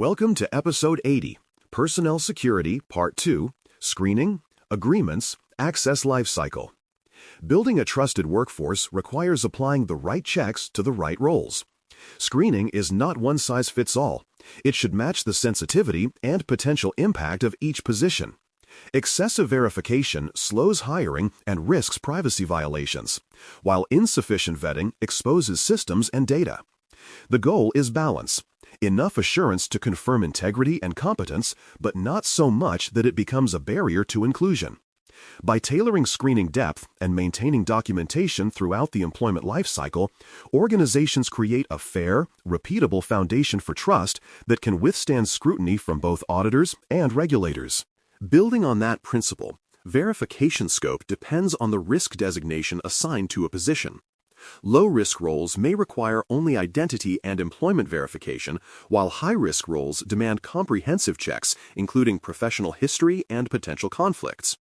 Welcome to Episode 80, Personnel Security, Part 2, Screening, Agreements, Access Lifecycle. Building a trusted workforce requires applying the right checks to the right roles. Screening is not one size fits all. It should match the sensitivity and potential impact of each position. Excessive verification slows hiring and risks privacy violations, while insufficient vetting exposes systems and data. The goal is balance. Enough assurance to confirm integrity and competence, but not so much that it becomes a barrier to inclusion. By tailoring screening depth and maintaining documentation throughout the employment lifecycle, organizations create a fair, repeatable foundation for trust that can withstand scrutiny from both auditors and regulators. Building on that principle, verification scope depends on the risk designation assigned to a position. Low-risk roles may require only identity and employment verification, while high-risk roles demand comprehensive checks, including professional history and potential conflicts.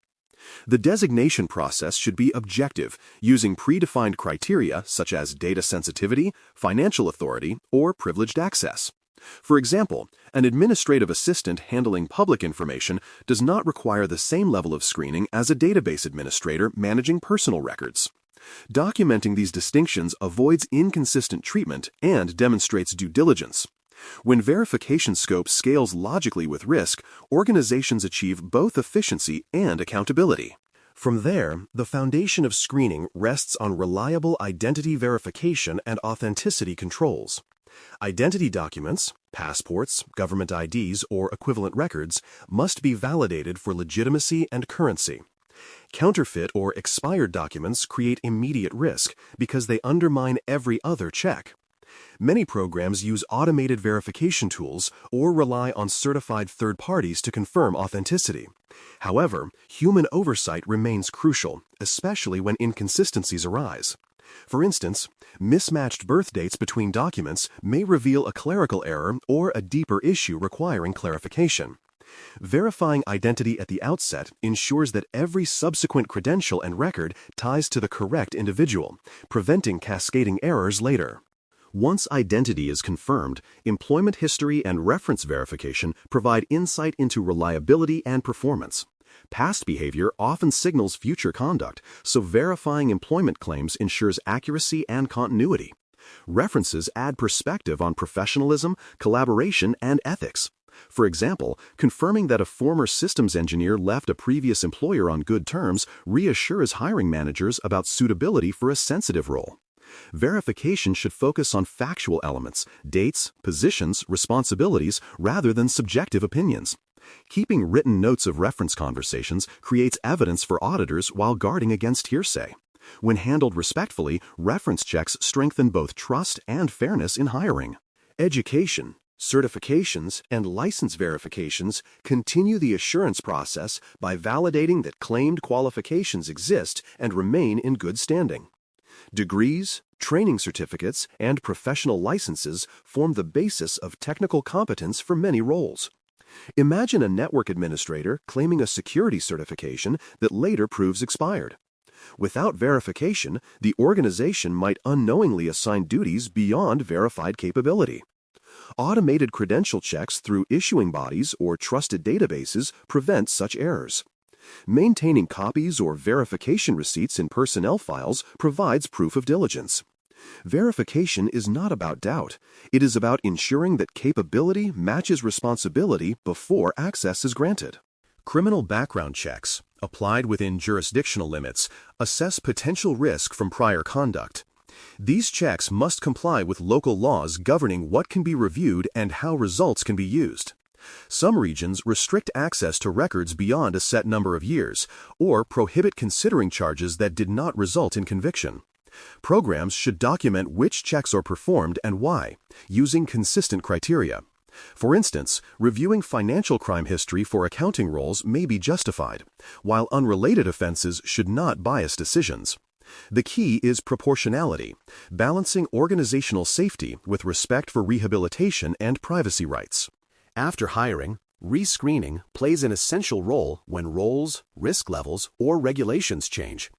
The designation process should be objective, using predefined criteria such as data sensitivity, financial authority, or privileged access. For example, an administrative assistant handling public information does not require the same level of screening as a database administrator managing personal records. Documenting these distinctions avoids inconsistent treatment and demonstrates due diligence. When verification scope scales logically with risk, organizations achieve both efficiency and accountability. From there, the foundation of screening rests on reliable identity verification and authenticity controls. Identity documents, passports, government IDs, or equivalent records must be validated for legitimacy and currency. Counterfeit or expired documents create immediate risk because they undermine every other check. Many programs use automated verification tools or rely on certified third parties to confirm authenticity. However, human oversight remains crucial, especially when inconsistencies arise. For instance, mismatched birth dates between documents may reveal a clerical error or a deeper issue requiring clarification. Verifying identity at the outset ensures that every subsequent credential and record ties to the correct individual, preventing cascading errors later. Once identity is confirmed, employment history and reference verification provide insight into reliability and performance. Past behavior often signals future conduct, so verifying employment claims ensures accuracy and continuity. References add perspective on professionalism, collaboration, and ethics. For example, confirming that a former systems engineer left a previous employer on good terms reassures hiring managers about suitability for a sensitive role. Verification should focus on factual elements, dates, positions, responsibilities, rather than subjective opinions. Keeping written notes of reference conversations creates evidence for auditors while guarding against hearsay. When handled respectfully, reference checks strengthen both trust and fairness in hiring. Education, certifications, and license verifications continue the assurance process by validating that claimed qualifications exist and remain in good standing. Degrees, training certificates, and professional licenses form the basis of technical competence for many roles. Imagine a network administrator claiming a security certification that later proves expired. Without verification, the organization might unknowingly assign duties beyond verified capability. Automated credential checks through issuing bodies or trusted databases prevent such errors. Maintaining copies or verification receipts in personnel files provides proof of diligence. Verification is not about doubt. It is about ensuring that capability matches responsibility before access is granted. Criminal background checks, applied within jurisdictional limits, assess potential risk from prior conduct. These checks must comply with local laws governing what can be reviewed and how results can be used. Some regions restrict access to records beyond a set number of years, or prohibit considering charges that did not result in conviction. Programs should document which checks are performed and why, using consistent criteria. For instance, reviewing financial crime history for accounting roles may be justified, while unrelated offenses should not bias decisions. The key is proportionality, balancing organizational safety with respect for rehabilitation and privacy rights. After hiring, rescreening plays an essential role when roles, risk levels, or regulations change.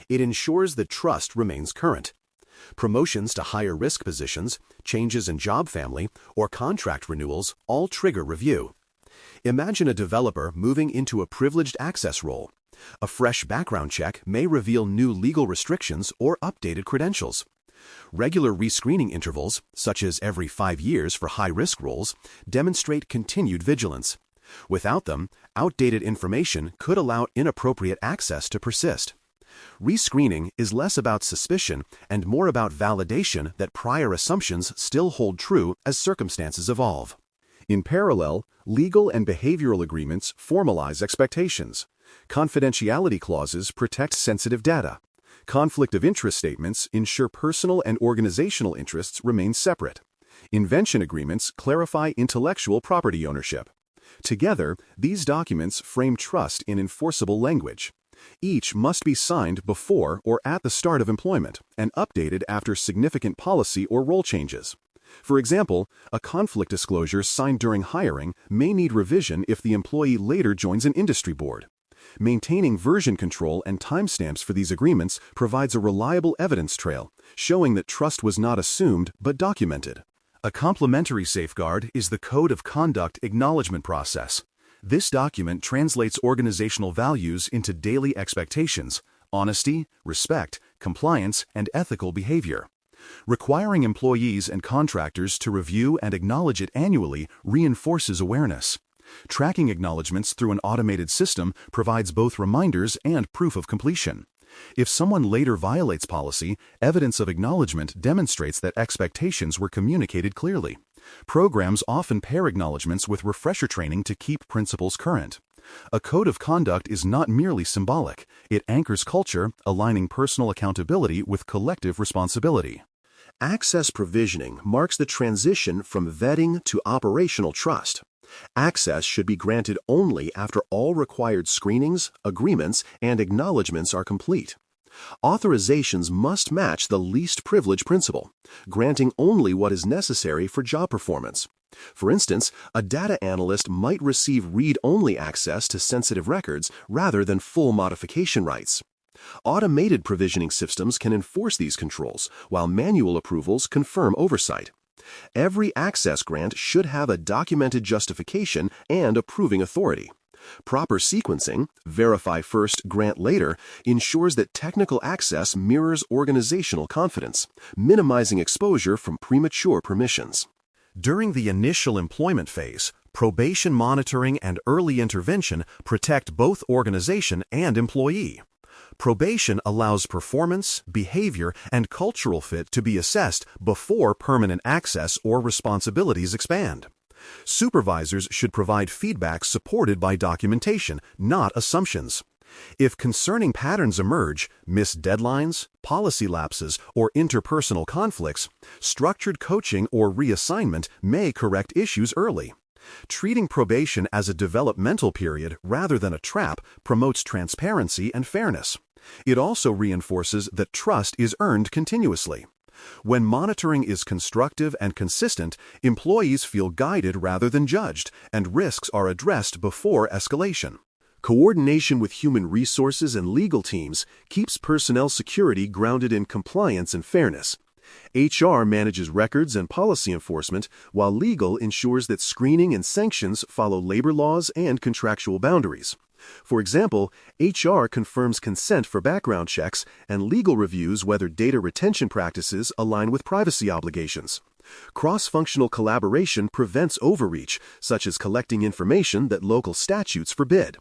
It ensures that trust remains current. Promotions to higher risk positions, changes in job family, or contract renewals all trigger review. Imagine a developer moving into a privileged access role. A fresh background check may reveal new legal restrictions or updated credentials. Regular rescreening intervals, such as every 5 years for high-risk roles, demonstrate continued vigilance. Without them, outdated information could allow inappropriate access to persist. Rescreening is less about suspicion and more about validation that prior assumptions still hold true as circumstances evolve. In parallel, legal and behavioral agreements formalize expectations. Confidentiality clauses protect sensitive data. Conflict of interest statements ensure personal and organizational interests remain separate. Invention agreements clarify intellectual property ownership. Together, these documents frame trust in enforceable language. Each must be signed before or at the start of employment and updated after significant policy or role changes. For example, a conflict disclosure signed during hiring may need revision if the employee later joins an industry board. Maintaining version control and timestamps for these agreements provides a reliable evidence trail, showing that trust was not assumed but documented. A complementary safeguard is the Code of Conduct Acknowledgement process. This document translates organizational values into daily expectations: honesty, respect, compliance, and ethical behavior. Requiring employees and contractors to review and acknowledge it annually reinforces awareness. Tracking acknowledgments through an automated system provides both reminders and proof of completion. If someone later violates policy, evidence of acknowledgment demonstrates that expectations were communicated clearly. Programs often pair acknowledgments with refresher training to keep principles current. A code of conduct is not merely symbolic. It anchors culture, aligning personal accountability with collective responsibility. Access provisioning marks the transition from vetting to operational trust. Access should be granted only after all required screenings, agreements, and acknowledgments are complete. Authorizations must match the least privilege principle, granting only what is necessary for job performance. For instance, a data analyst might receive read-only access to sensitive records rather than full modification rights. Automated provisioning systems can enforce these controls, while manual approvals confirm oversight. Every access grant should have a documented justification and approving authority. Proper sequencing, verify first, grant later, ensures that technical access mirrors organizational confidence, minimizing exposure from premature permissions. During the initial employment phase, probation monitoring and early intervention protect both organization and employee. Probation allows performance, behavior, and cultural fit to be assessed before permanent access or responsibilities expand. Supervisors should provide feedback supported by documentation, not assumptions. If concerning patterns emerge, missed deadlines, policy lapses, or interpersonal conflicts, structured coaching or reassignment may correct issues early. Treating probation as a developmental period rather than a trap promotes transparency and fairness. It also reinforces that trust is earned continuously. When monitoring is constructive and consistent, employees feel guided rather than judged, and risks are addressed before escalation. Coordination with human resources and legal teams keeps personnel security grounded in compliance and fairness. HR manages records and policy enforcement, while legal ensures that screening and sanctions follow labor laws and contractual boundaries. For example, HR confirms consent for background checks, and legal reviews whether data retention practices align with privacy obligations. Cross-functional collaboration prevents overreach, such as collecting information that local statutes forbid.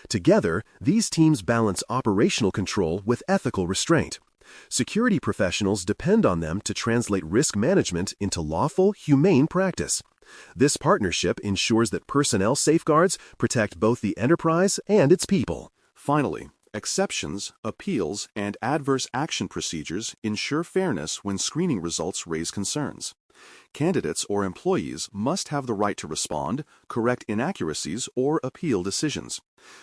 Together, these teams balance operational control with ethical restraint. Security professionals depend on them to translate risk management into lawful, humane practice. This partnership ensures that personnel safeguards protect both the enterprise and its people. Finally, exceptions, appeals, and adverse action procedures ensure fairness when screening results raise concerns. Candidates or employees must have the right to respond, correct inaccuracies, or appeal decisions.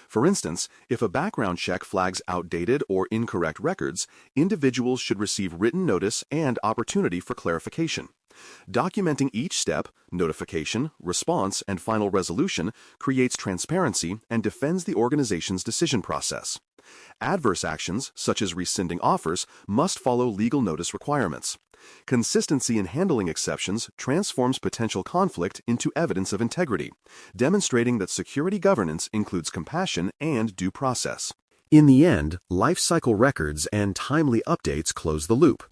For instance, if a background check flags outdated or incorrect records, individuals should receive written notice and opportunity for clarification. Documenting each step, notification, response, and final resolution creates transparency and defends the organization's decision process. Adverse actions, such as rescinding offers, must follow legal notice requirements. Consistency in handling exceptions transforms potential conflict into evidence of integrity, demonstrating that security governance includes compassion and due process. In the end, lifecycle records and timely updates close the loop.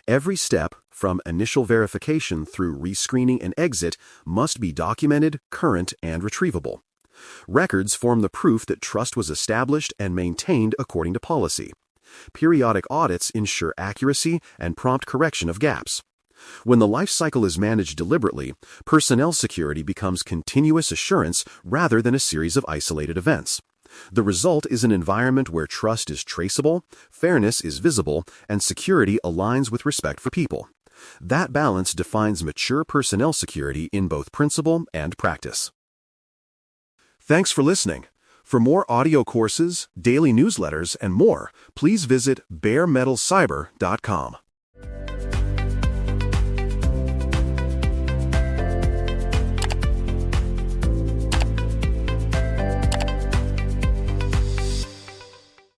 Every step, from initial verification through rescreening and exit, must be documented, current, and retrievable. Records form the proof that trust was established and maintained according to policy. Periodic audits ensure accuracy and prompt correction of gaps. When the life cycle is managed deliberately, personnel security becomes continuous assurance rather than a series of isolated events. The result is an environment where trust is traceable, fairness is visible, and security aligns with respect for people. That balance defines mature personnel security in both principle and practice. Thanks for listening. For more audio courses, daily newsletters, and more, please visit baremetalcyber.com.